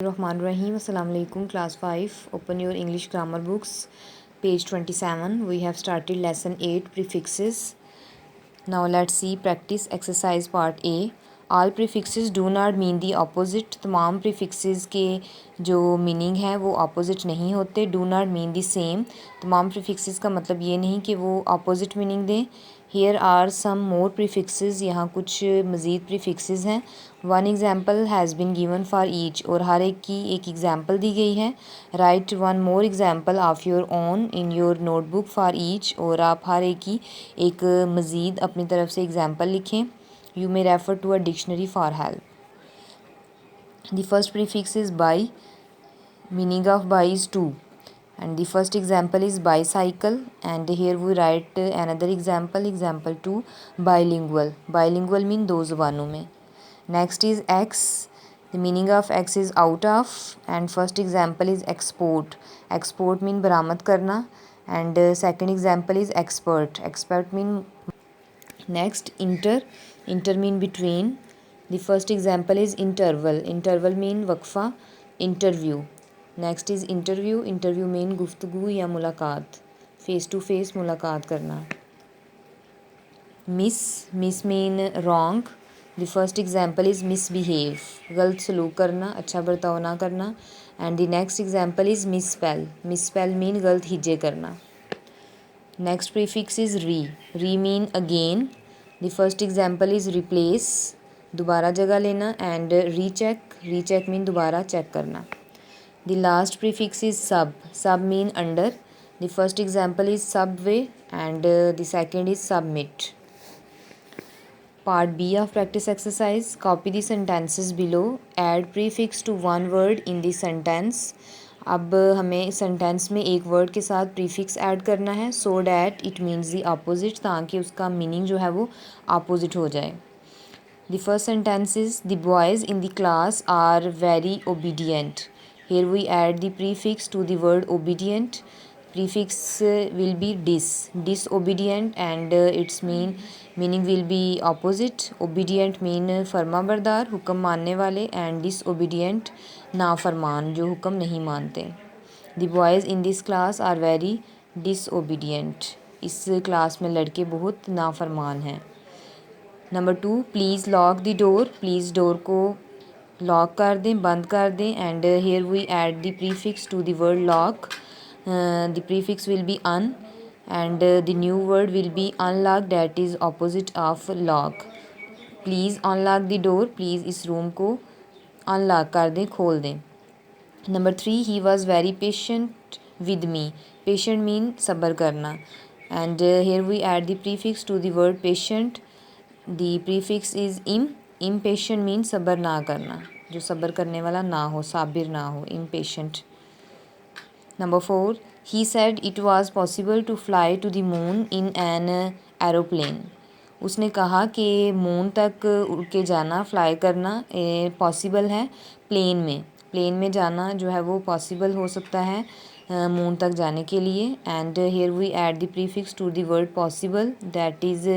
Rahman Rahim. Assalamu alaikum. Class 5. Open your English grammar books. Page 27. We have started lesson 8 prefixes. Now let's see practice exercise part A. All prefixes do not mean the opposite. तमाम prefixes के जो meaning है वो opposite नहीं होते. Do not mean the same. तमाम prefixes का मतलब ये नहीं कि वो opposite meaning दें. Here are some more prefixes. यहाँ कुछ मज़ीद prefixes हैं. One example has been given for each. और हर एक की एक example दी गई है. Write one more example of your own in your notebook for each. और आप हर एक की एक मज़ीद अपनी तरफ से example लिखें. You may refer to a dictionary for help. The first prefix is by. Meaning of by is to. And the first example is bicycle, and here we write another example 2 bilingual mean दो ज़ुबानों में. Next is x. The meaning of x is out of, and first example is export mean बरामद करना, and second example is expert mean. Next inter mean between. The first example is interval mean वक्फा, interview. Next is interview mean गुफ्तगू या मुलाकात, face to face मुलाकात करना. Mis mean wrong. The first example is misbehave, गलत सलूक करना, अच्छा बर्ताव ना करना. And the next example is misspell mean गलत हिज्जे करना. Next prefix is re mean again. The first example is replace, दोबारा जगह लेना. एंड रीचेक मीन दोबारा चेक करना. The last prefix is sub mean under. The first example is subway, and the second is submit. Part B of practice exercise. Copy the sentences below. Add prefix to one word in the sentence. अब हमें sentence में एक word के साथ prefix add करना है so that it means the opposite, ताकि उसका मीनिंग जो है वो ऑपोजिट हो जाए. The first sentence is the boys in the class are very obedient. Here we add the prefix to the word obedient. Prefix will be disobedient, and its meaning will be opposite. Obedient mean फरमा बरदार, हुक्म मानने वाले, and disobedient नाफरमान, जो हुक्म नहीं मानते. The boys in this class are very disobedient. इस क्लास में लड़के बहुत नाफरमान हैं. Number 2, please lock the door. Please door को लॉक कर दें, बंद कर दें. And here we add the prefix to the word lock. The prefix will be un, and the new word will be unlock, that is opposite of lock. Please unlock the door, please इस room को unlock कर दें, खोल दें. Number 3, he was very patient with me. Patient mean सब्र करना. And here we add the prefix to the word patient. The prefix is impatient mean सब्र ना करना, जो सब्र करने वाला ना हो, साबिर ना हो, impatient. Number 4, he said it was possible to fly to the moon in an aeroplane. उसने कहा कि मून तक उड़ के जाना, फ्लाई करना पॉसिबल है प्लेन में जाना जो है वो पॉसिबल हो सकता है मून तक जाने के लिए. And here we add the prefix to the word possible, that is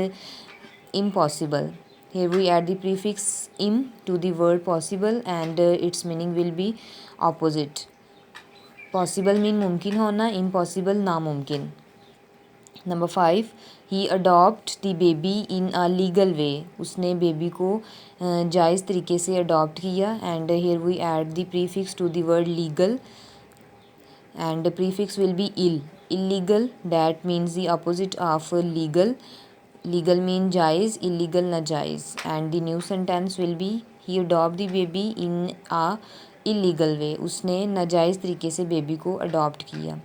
impossible. Here we add the prefix im to the word possible, and its meaning will be opposite. Possible mean मुमकिन होना, impossible नामुमकिन. Number 5, he adopt the baby in a legal way. उसने baby को जायज़ तरीके से adopt किया. And here we add the prefix to the word legal, and the prefix will be illegal, that means the opposite of legal. Legal mean जायज़, illegal नाजायज़. and the new sentence will be he adopt the baby in a illegal way. उसने नाजायज़ तरीके से baby को adopt किया.